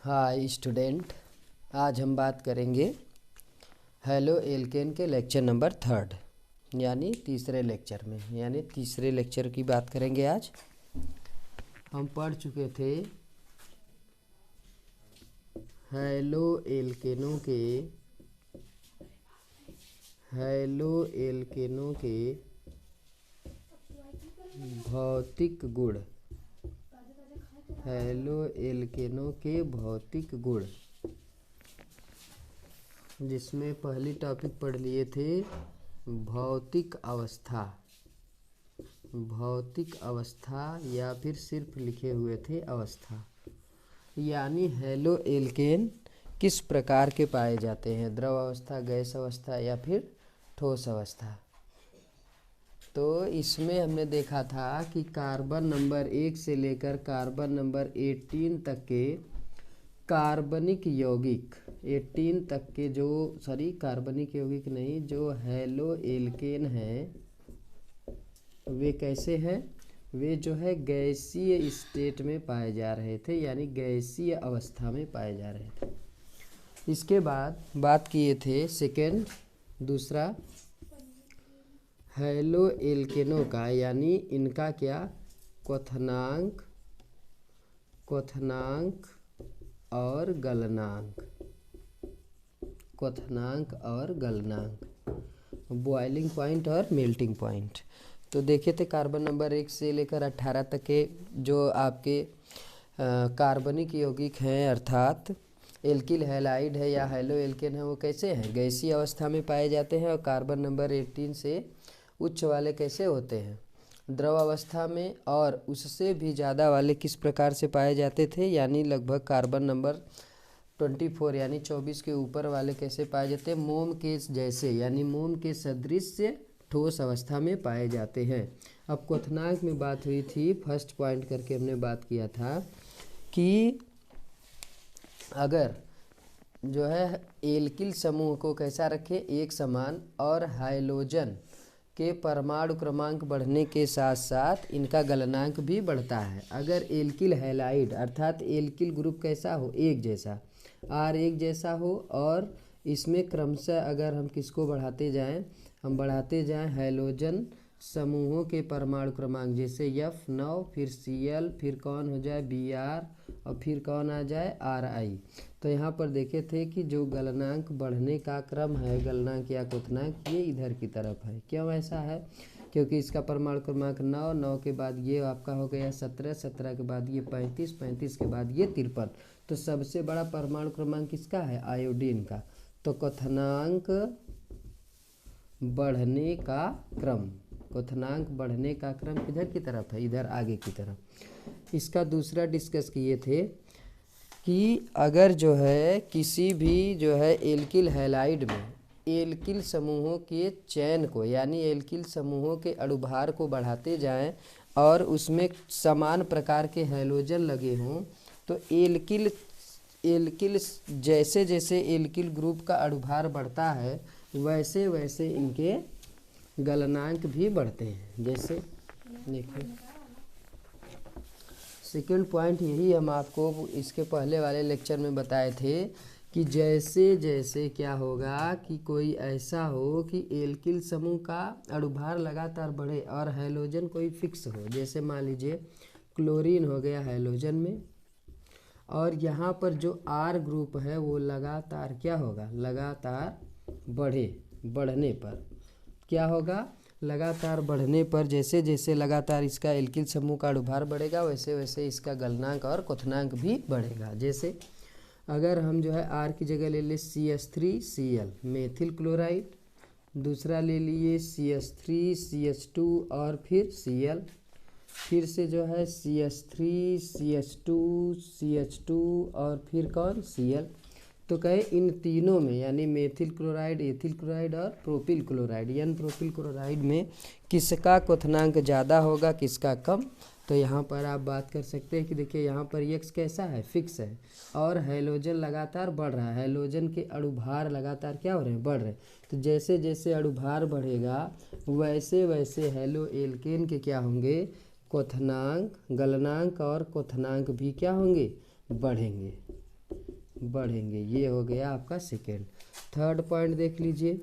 Hi student, आज हम बात करेंगे हेलो एल्केन के लेक्चर नंबर 3 यानी तीसरे लेक्चर की बात करेंगे। आज हम पढ़ चुके थे हेलो एल्केनों के भौतिक गुण। हेलो एल्केनों के भौतिक गुण, जिसमें पहली टॉपिक पढ़ लिए थे भौतिक अवस्था या फिर सिर्फ लिखे हुए थे अवस्था। यानी हेलो एल्केन किस प्रकार के पाए जाते हैं, द्रव अवस्था, गैस अवस्था या फिर ठोस अवस्था। तो इसमें हमने देखा था कि कार्बन नंबर 1 से लेकर कार्बन नंबर 18 तक के कार्बनिक यौगिक, 18 तक के कार्बनिक यौगिक नहीं, जो हेलो एल्केन हैं वे कैसे हैं, वे जो है गैसीय स्टेट में पाए जा रहे थे, यानी गैसीय अवस्था में पाए जा रहे थे। इसके बाद बात किए थे दूसरा हेलो एल्केनों का, यानी इनका क्या क्वथनांक और गलनांक, बॉइलिंग पॉइंट और मेल्टिंग पॉइंट। तो देखे थे कार्बन नंबर 1 से लेकर 18 तक के जो आपके कार्बनिक यौगिक हैं, अर्थात एल्किल हैलाइड है या हेलो एल्केन है, वो कैसे हैं, गैसीय अवस्था में पाए जाते हैं। और कार्बन नंबर 18 से उच्च वाले कैसे होते हैं, द्रव अवस्था में, और उससे भी ज़्यादा वाले किस प्रकार से पाए जाते थे, यानी लगभग कार्बन नंबर 24 यानी 24 के ऊपर वाले कैसे पाए जाते हैं, मोम के जैसे यानी मोम के सदृश ठोस अवस्था में पाए जाते हैं। अब क्वथनांक में बात हुई थी, फर्स्ट पॉइंट करके हमने बात किया था कि अगर जो है एल्किल समूह को कैसा रखें, एक समान, और हाइड्रोजन के परमाणु क्रमांक बढ़ने के साथ साथ इनका गलनांक भी बढ़ता है। अगर एल्किल हैलाइड अर्थात एल्किल ग्रुप कैसा हो, एक जैसा, आर एक जैसा हो, और इसमें क्रमशः अगर हम किसको बढ़ाते जाएं हाइड्रोजन समूहों के परमाणु क्रमांक, जैसे F9, फिर Cl, फिर कौन हो जाए Br, और फिर कौन आ जाए Ri। तो यहाँ पर देखे थे कि जो गलनांक बढ़ने का क्रम है, गलनांक या क्वथनांक, ये इधर की तरफ है। क्यों ऐसा है, क्योंकि इसका परमाणु क्रमांक 9, 9 के बाद ये आपका हो गया 17, 17 के बाद ये 35, 35 के बाद ये 53। तो सबसे बड़ा परमाणु क्रमांक किसका है, आयोडीन का। तो क्वथनांक बढ़ने का क्रम किधर की तरफ है, इधर आगे की तरफ। इसका दूसरा डिस्कस किए थे कि अगर जो है किसी भी जो है एल्किल हैलाइड में एल्किल समूहों के चयन को, यानी एल्किल समूहों के अणुभार को बढ़ाते जाएं और उसमें समान प्रकार के हैलोजन लगे हों, तो एल्किल जैसे जैसे एल्किल ग्रुप का अणुभार बढ़ता है, वैसे वैसे इनके गलनांक भी बढ़ते हैं। जैसे देखिए सेकंड पॉइंट, यही हम आपको इसके पहले वाले लेक्चर में बताए थे कि जैसे जैसे क्या होगा कि कोई ऐसा हो कि एल्किल समूह का अणुभार लगातार बढ़े और हैलोजन कोई फिक्स हो, जैसे मान लीजिए क्लोरीन हो गया हैलोजन में, और यहाँ पर जो आर ग्रुप है वो लगातार क्या होगा, लगातार बढ़ने पर क्या होगा, लगातार बढ़ने पर जैसे जैसे लगातार इसका एल्किल समूह का अणुभार बढ़ेगा, वैसे वैसे इसका गलनांक और क्वथनांक भी बढ़ेगा। जैसे अगर हम जो है आर की जगह ले ले CH3Cl मेथिल क्लोराइड, दूसरा ले लिए CH3CH2 और फिर Cl, फिर से जो है CH3CH2 और फिर कौन Cl। तो कहे इन तीनों में, यानी मेथिल क्लोराइड, एथिल क्लोराइड और प्रोपिल क्लोराइड, यानी प्रोपिल क्लोराइड में किसका क्वथनांक ज़्यादा होगा, किसका कम। तो यहाँ पर आप बात कर सकते हैं कि देखिए यहाँ पर X कैसा है, फिक्स है, और हैलोजन लगातार बढ़ रहा है, हैलोजन के अणुभार लगातार क्या हो रहे हैं, बढ़ रहे हैं। तो जैसे जैसे अणुभार बढ़ेगा वैसे वैसे हेलो एल्केन के क्या होंगे, क्वथनांक, गलनांक और क्वथनांक भी क्या होंगे, बढ़ेंगे। बढ़ेंगे। ये हो गया आपका सेकेंड। थर्ड पॉइंट देख लीजिए,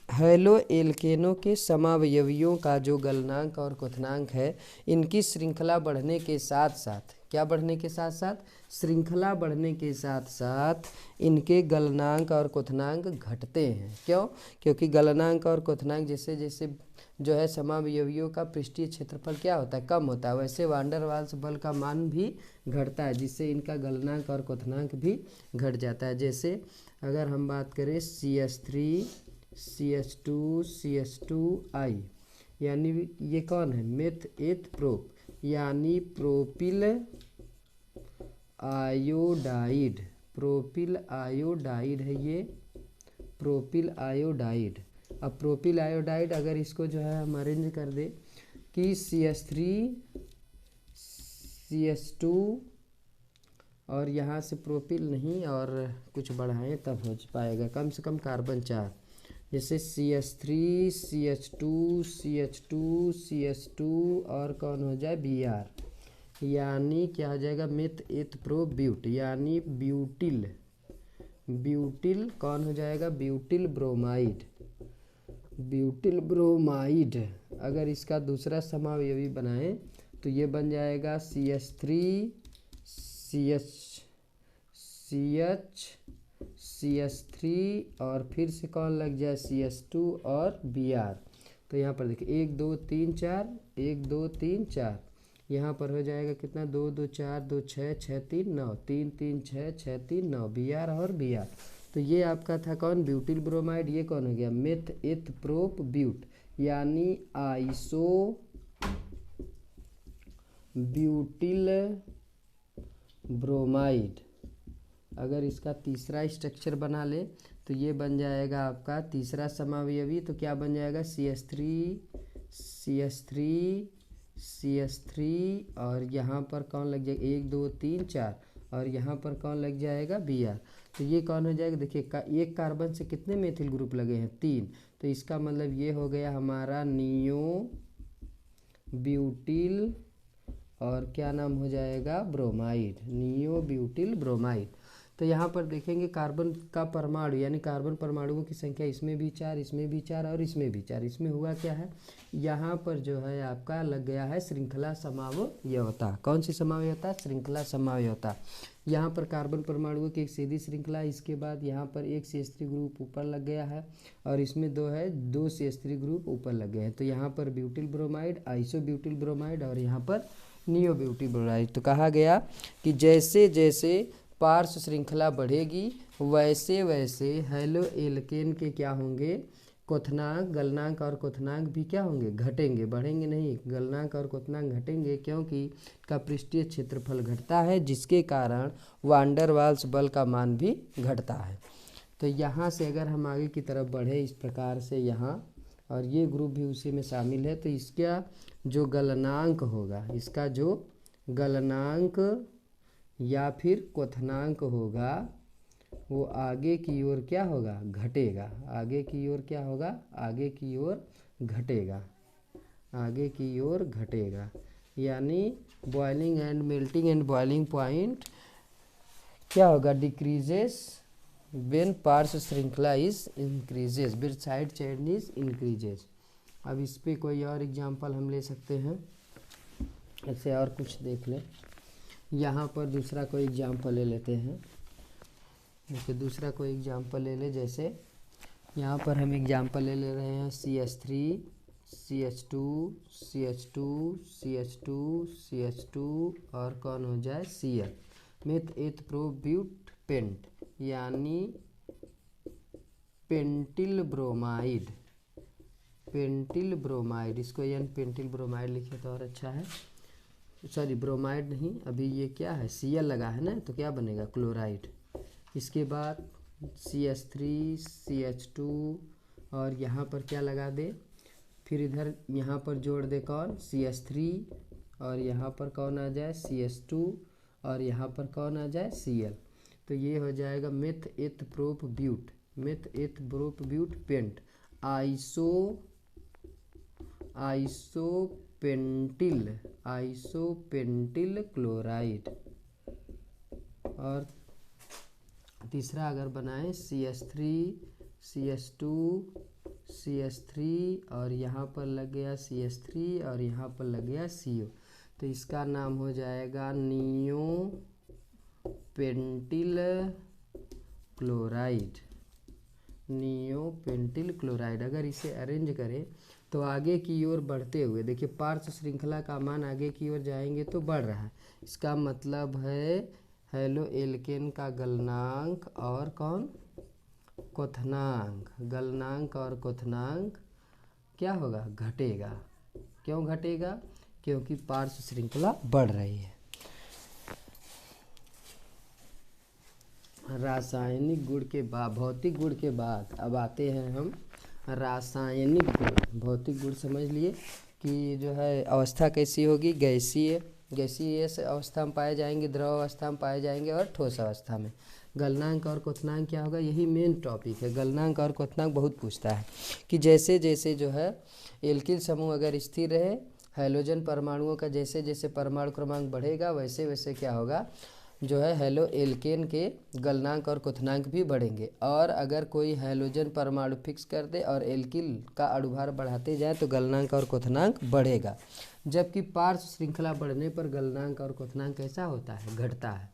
हैलो एल्केनों के समावयवियों का जो गलनांक और क्वथनांक है, इनकी श्रृंखला बढ़ने के साथ साथ, क्या बढ़ने के साथ साथ, श्रृंखला बढ़ने के साथ साथ इनके गलनांक और क्वथनांक घटते हैं। क्यों? क्योंकि गलनांक और क्वथनांक जैसे जैसे जो है समावयवियों का पृष्ठीय क्षेत्रफल क्या होता है, कम होता है, वैसे वान डेर वाल्स बल का मान भी घटता है, जिससे इनका गलनांक और क्वथनांक भी घट जाता है। जैसे अगर हम बात करें CH3 CH2 CH2I, यानी ये कौन है, मेथ एथ प्रोप, यानी प्रोपिल आयोडाइड, प्रोपिल आयोडाइड है ये, प्रोपिल आयोडाइड। अब प्रोपिल आयोडाइड अगर इसको जो है हम अरेंज कर दे कि CH3 CH2 और यहाँ से प्रोपिल नहीं और कुछ बढ़ाएं तब हो पाएगा, कम से कम कार्बन 4, जैसे CH3 CH2 CH2 CH2 और कौन हो जाए Br, यानी क्या हो जाएगा, मेथ एथ प्रो ब्यूट, यानी ब्यूटिल, ब्यूटिल कौन हो जाएगा, ब्यूटिल ब्रोमाइड, ब्यूटिल ब्रोमाइड। अगर इसका दूसरा समावयवी बनाएं तो ये बन जाएगा CH3 CH3 और फिर से कौन लग जाए CH2 और Br। तो यहाँ पर देखिए 1 2 3 4, 1 2 3 4, यहाँ पर हो जाएगा कितना, 2 2 4 2 6 6 3 9, 3 3 6 6 3 9, Br और Br। तो ये आपका था कौन, ब्यूटिल ब्रोमाइड। ये कौन हो गया, मेथ एथ प्रोप ब्यूट, यानी आइसो ब्यूटिल ब्रोमाइड। अगर इसका तीसरा स्ट्रक्चर बना ले तो ये बन जाएगा आपका तीसरा समावयवी, तो क्या बन जाएगा, CH3 और यहाँ पर कौन लग जाएगा, 1 2 3 4 और यहाँ पर कौन लग जाएगा, Br। तो ये कौन हो जाएगा, देखिए एक कार्बन से कितने मेथिल ग्रुप लगे हैं, 3, तो इसका मतलब ये हो गया हमारा नियो ब्यूटिल और क्या नाम हो जाएगा, ब्रोमाइड, नियो ब्यूटिल ब्रोमाइड। तो यहाँ पर देखेंगे कार्बन का परमाणु, यानी कार्बन परमाणुओं की संख्या इसमें भी 4, इसमें भी 4 और इसमें भी 4। इसमें हुआ क्या है, यहाँ पर जो है आपका लग गया है श्रृंखला समावयवता। कौन सी समावयवता, श्रृंखला समावयवता। यहाँ पर कार्बन परमाणुओं की एक सीधी श्रृंखला, इसके बाद यहाँ पर एक CH3 ग्रुप ऊपर लग गया है और इसमें 2 CH3 ग्रुप ऊपर लग गए हैं। तो यहाँ पर butyl bromide, iso butyl bromide और यहाँ पर नियो ब्यूटिल ब्रोमाइड। तो कहा गया कि जैसे जैसे पार्श्व श्रृंखला बढ़ेगी वैसे वैसे हैलो एल्केन के क्या होंगे, क्वथनांक, गलनांक और क्वथनांक भी क्या होंगे, घटेंगे, बढ़ेंगे नहीं, गलनांक और क्वथनांक घटेंगे, क्योंकि का पृष्ठीय क्षेत्रफल घटता है, जिसके कारण वान डेर वाल्स बल का मान भी घटता है। तो यहाँ से अगर हम आगे की तरफ बढ़े इस प्रकार से यहाँ, और ये ग्रुप भी उसी में शामिल है, तो इसका जो गलनांक होगा, इसका जो गलनांक या फिर क्वथनांक होगा वो आगे की ओर क्या होगा, घटेगा, आगे की ओर क्या होगा, आगे की ओर घटेगा, आगे की ओर घटेगा। यानी boiling and melting and boiling point क्या होगा, डिक्रीजेस व्हेन पार्श्व श्रृंखला is increases, with side chain is increases. अब इस पे कोई और एग्जांपल हम ले सकते हैं, ऐसे और कुछ देख लें। यहाँ पर दूसरा कोई एग्जांपल ले लेते हैं, देखिए दूसरा कोई एग्जांपल ले ले, जैसे यहाँ पर हम एग्जांपल ले ले रहे हैं CH3 CH2 CH2 CH2 CH2 और कौन हो जाए Cl, meth eth pro but pent, यानी पेंटिल ब्रोमाइड, पेंटिल ब्रोमाइड, इसको यानी पेंटिल ब्रोमाइड लिखे तो और अच्छा है, सॉरी ब्रोमाइड नहीं, अभी ये क्या है Cl लगा है ना, तो क्या बनेगा, क्लोराइड। इसके बाद CH3 CH2 और यहाँ पर क्या लगा दे, फिर इधर यहाँ पर जोड़ दे कौन, CH3 और यहाँ पर कौन आ जाए CH2 और यहाँ पर कौन आ जाए Cl। तो ये हो जाएगा meth eth prop but, meth eth prop but pent, isopentyl chloride, और तीसरा अगर बनाएं CH3 CH2 CH3 और यहाँ पर लग गया CH3 और यहाँ पर लग गया CO, तो इसका नाम हो जाएगा नियोपेंटिल क्लोराइड। नियोपेंटिल क्लोराइड। अगर इसे अरेंज करें तो आगे की ओर बढ़ते हुए देखिए पार्श्व श्रृंखला का मान आगे की ओर जाएंगे तो बढ़ रहा है, इसका मतलब है हेलो एल्केन का गलनांक और कौन क्वथनांक, गलनांक और क्वथनांक क्या होगा घटेगा। क्यों घटेगा? क्योंकि पार्श्व श्रृंखला बढ़ रही है। रासायनिक गुण के बाद भौतिक गुण के बाद अब आते हैं हम रासायनिक गुण। भौतिक गुण समझ लिए कि जो है अवस्था कैसी होगी, गैसीय, गैसीय अवस्था में पाए जाएंगे, द्रव अवस्था में पाए जाएंगे और ठोस अवस्था में। गलनांक और क्वथनांक क्या होगा, यही मेन टॉपिक है। गलनांक और क्वथनांक बहुत पूछता है कि जैसे जैसे जो है एल्किल समूह अगर स्थिर रहे, हैलोजन परमाणुओं का जैसे जैसे परमाणु क्रमांक बढ़ेगा वैसे वैसे क्या होगा जो है हेलो एल्केन के गलनांक और क्वथनांक भी बढ़ेंगे। और अगर कोई हैलोजन परमाणु फिक्स कर दे और एल्किल का अणुभार बढ़ाते जाए तो गलनांक और क्वथनांक बढ़ेगा। जबकि पार्श्व श्रृंखला बढ़ने पर गलनांक और क्वथनांक कैसा होता है, घटता है।